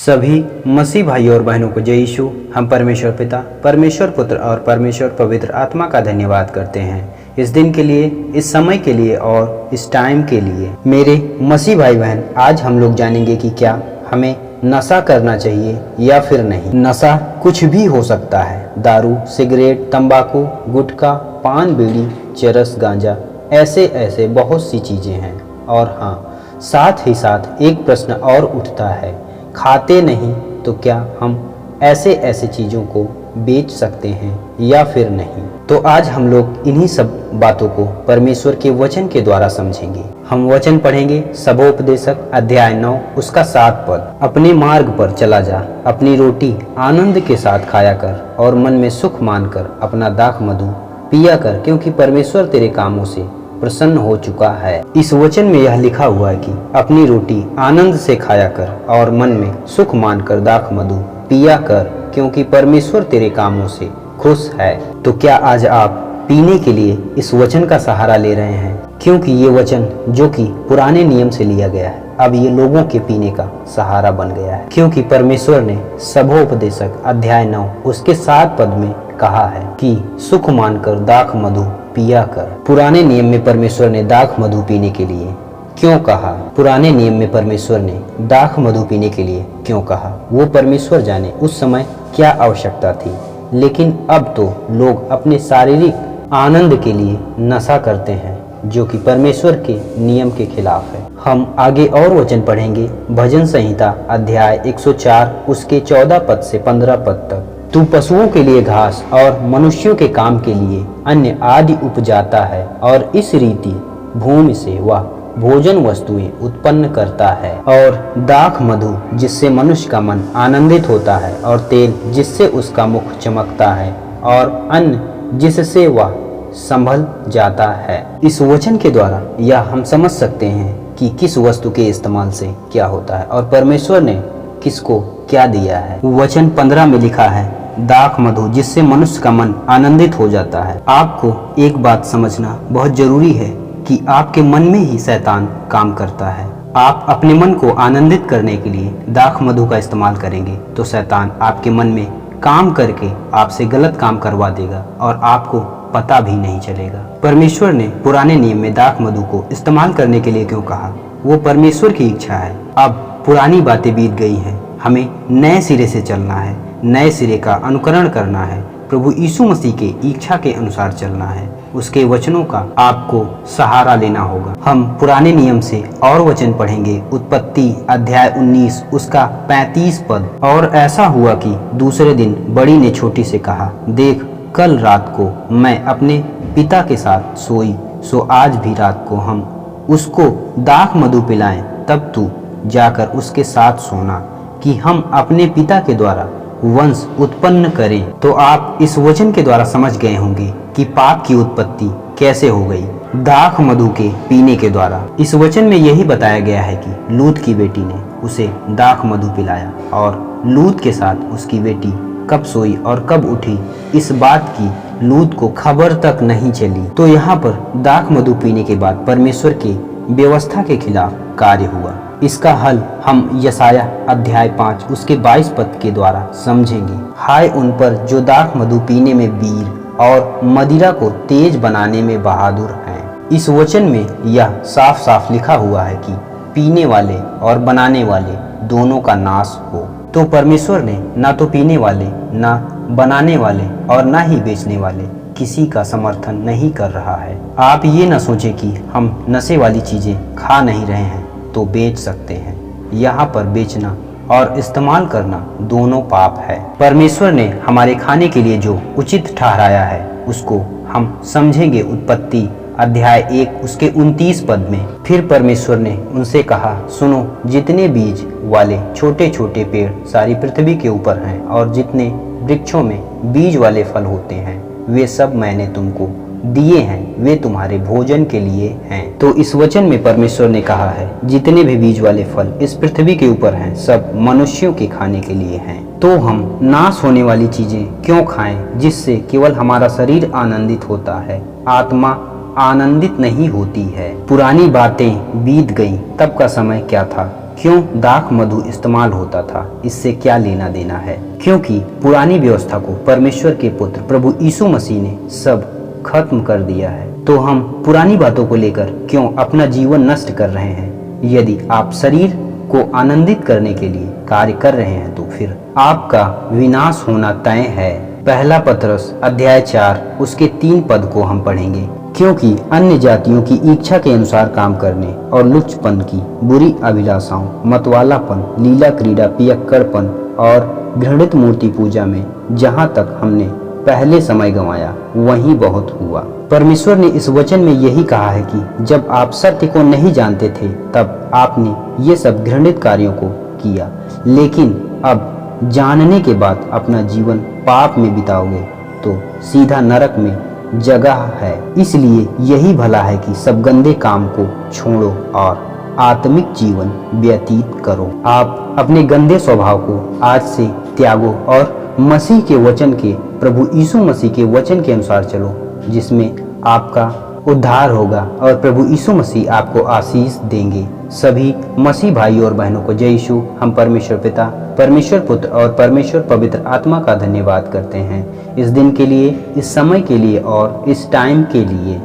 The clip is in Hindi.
सभी मसीह भाइयों और बहनों को जय यीशु। हम परमेश्वर पिता, परमेश्वर पुत्र और परमेश्वर पवित्र आत्मा का धन्यवाद करते हैं इस दिन के लिए, इस समय के लिए और इस टाइम के लिए। मेरे मसीह भाई बहन, आज हम लोग जानेंगे कि क्या हमें नशा करना चाहिए या फिर नहीं। नशा कुछ भी हो सकता है। दारू, सिगरेट, तंबाकू, गुटखा, पान, बीड़ी, चरस, गांजा, ऐसे बहुत सी चीज़ें हैं। और हाँ, साथ ही साथ एक प्रश्न और उठता है, खाते नहीं तो क्या हम ऐसे चीज़ों को बेच सकते हैं या फिर नहीं। तो आज हम लोग इन्हीं सब बातों को परमेश्वर के वचन के द्वारा समझेंगे। हम वचन पढ़ेंगे, सबोपदेशक अध्याय 9 उसका 7 पद। अपने मार्ग पर चला जा, अपनी रोटी आनंद के साथ खाया कर और मन में सुख मानकर अपना दाख मधु पिया कर, क्योंकि परमेश्वर तेरे कामों से प्रसन्न हो चुका है। इस वचन में यह लिखा हुआ है कि अपनी रोटी आनंद से खाया कर और मन में सुख मानकर दाख मधु पिया कर, क्योंकि परमेश्वर तेरे कामों से खुश है। तो क्या आज आप पीने के लिए इस वचन का सहारा ले रहे हैं? क्योंकि ये वचन जो कि पुराने नियम से लिया गया है, अब ये लोगों के पीने का सहारा बन गया है। क्योंकि परमेश्वर ने सबोपदेशक अध्याय 9 उसके 7 पद में कहा है कि सुख मानकर दाख मधु पिया कर। पुराने नियम में परमेश्वर ने दाख मधु पीने के लिए क्यों कहा? पुराने नियम में परमेश्वर ने दाख मधु पीने के लिए क्यों कहा? वो परमेश्वर जाने उस समय क्या आवश्यकता थी। लेकिन अब तो लोग अपने शारीरिक आनंद के लिए नशा करते हैं, जो कि परमेश्वर के नियम के खिलाफ है। हम आगे और वचन पढ़ेंगे। भजन संहिता अध्याय 104 उसके 14 पद से 15 पद तक। तू पशुओं के लिए घास और मनुष्यों के काम के लिए अन्य आदि उपजाता है, और इस रीति भूमि से वह भोजन वस्तुएं उत्पन्न करता है। और दाख मधु जिससे मनुष्य का मन आनंदित होता है, और तेल जिससे उसका मुख चमकता है, और अन्न जिससे वह संभल जाता है। इस वचन के द्वारा यह हम समझ सकते हैं कि किस वस्तु के इस्तेमाल से क्या होता है और परमेश्वर ने किसको क्या दिया है। वचन 15 में लिखा है, दाख मधु जिससे मनुष्य का मन आनंदित हो जाता है। आपको एक बात समझना बहुत जरूरी है कि आपके मन में ही शैतान काम करता है। आप अपने मन को आनंदित करने के लिए दाख मधु का इस्तेमाल करेंगे तो शैतान आपके मन में काम करके आपसे गलत काम करवा देगा और आपको पता भी नहीं चलेगा। परमेश्वर ने पुराने नियम में दाख मधु को इस्तेमाल करने के लिए क्यों कहा? वो परमेश्वर की इच्छा है। अब पुरानी बातें बीत गई हैं, हमें नए सिरे से चलना है, नए सिरे का अनुकरण करना है, प्रभु यीशु मसीह के इच्छा के अनुसार चलना है। उसके वचनों का आपको सहारा लेना होगा। हम पुराने नियम से और वचन पढ़ेंगे। उत्पत्ति अध्याय 19 उसका 35 पद। और ऐसा हुआ कि दूसरे दिन बड़ी ने छोटी से कहा, देख, कल रात को मैं अपने पिता के साथ सोई, सो आज भी रात को हम उसको दाख मधु पिलाएं, तब तू जाकर उसके साथ सोना, कि हम अपने पिता के द्वारा वंश उत्पन्न करें। तो आप इस वचन के द्वारा समझ गए होंगे कि पाप की उत्पत्ति कैसे हो गई, दाख मधु के पीने के द्वारा। इस वचन में यही बताया गया है कि लूत की बेटी ने उसे दाख मधु पिलाया, और लूत के साथ उसकी बेटी कब सोई और कब उठी, इस बात की लूत को खबर तक नहीं चली। तो यहाँ पर दाख मधु पीने के बाद परमेश्वर की व्यवस्था के खिलाफ कार्य हुआ। इसका हल हम यशाया अध्याय 5 उसके 22 पद के द्वारा समझेंगे। हाय उन पर जो दाख मधु पीने में वीर और मदिरा को तेज बनाने में बहादुर हैं। इस वचन में यह साफ साफ लिखा हुआ है कि पीने वाले और बनाने वाले दोनों का नाश हो। तो परमेश्वर ने ना तो पीने वाले, ना बनाने वाले और ना ही बेचने वाले किसी का समर्थन नहीं कर रहा है। आप ये ना सोचें कि हम नशे वाली चीजें खा नहीं रहे हैं तो बेच सकते हैं। यहाँ पर बेचना और इस्तेमाल करना दोनों पाप है। परमेश्वर ने हमारे खाने के लिए जो उचित ठहराया है उसको हम समझेंगे। उत्पत्ति अध्याय 1 उसके 29 पद में। फिर परमेश्वर ने उनसे कहा, सुनो, जितने बीज वाले छोटे छोटे पेड़ सारी पृथ्वी के ऊपर हैं, और जितने वृक्षों में बीज वाले फल होते हैं, वे सब मैंने तुमको दिए हैं, वे तुम्हारे भोजन के लिए हैं। तो इस वचन में परमेश्वर ने कहा है, जितने भी बीज वाले फल इस पृथ्वी के ऊपर हैं, सब मनुष्यों के खाने के लिए हैं। तो हम नाश होने वाली चीजें क्यों खाएं, जिससे केवल हमारा शरीर आनंदित होता है, आत्मा आनंदित नहीं होती है। पुरानी बातें बीत गईं, तब का समय क्या था, क्यों दाख मधु इस्तेमाल होता था, इससे क्या लेना देना है? क्योंकि पुरानी व्यवस्था को परमेश्वर के पुत्र प्रभु यीशु मसीह ने सब खत्म कर दिया है। तो हम पुरानी बातों को लेकर क्यों अपना जीवन नष्ट कर रहे हैं? यदि आप शरीर को आनंदित करने के लिए कार्य कर रहे हैं तो फिर आपका विनाश होना तय है। पहला पतरस अध्याय 4 उसके 3 पद को हम पढ़ेंगे। क्योंकि अन्य जातियों की इच्छा के अनुसार काम करने और लुच्चपन की बुरी अभिलाषाओं, मतवालापन, लीला क्रीड़ा, पियक्कड़पन और घृणित मूर्ति पूजा में जहाँ तक हमने पहले समय गंवाया वही बहुत हुआ। परमेश्वर ने इस वचन में यही कहा है कि जब आप सत्य को नहीं जानते थे तब आपने ये सब घृणित कार्यों को किया, लेकिन अब जानने के बाद अपना जीवन पाप में बिताओगे तो सीधा नरक में जगह है। इसलिए यही भला है कि सब गंदे काम को छोड़ो और आत्मिक जीवन व्यतीत करो। आप अपने गंदे स्वभाव को आज से त्यागो और मसीह के वचन के, प्रभु यीशु मसीह के वचन के अनुसार चलो, जिसमें आपका उद्धार होगा और प्रभु यीशु मसीह आपको आशीष देंगे। सभी मसीह भाई और बहनों को जय यीशु। हम परमेश्वर पिता, परमेश्वर पुत्र और परमेश्वर पवित्र आत्मा का धन्यवाद करते हैं इस दिन के लिए, इस समय के लिए और इस टाइम के लिए।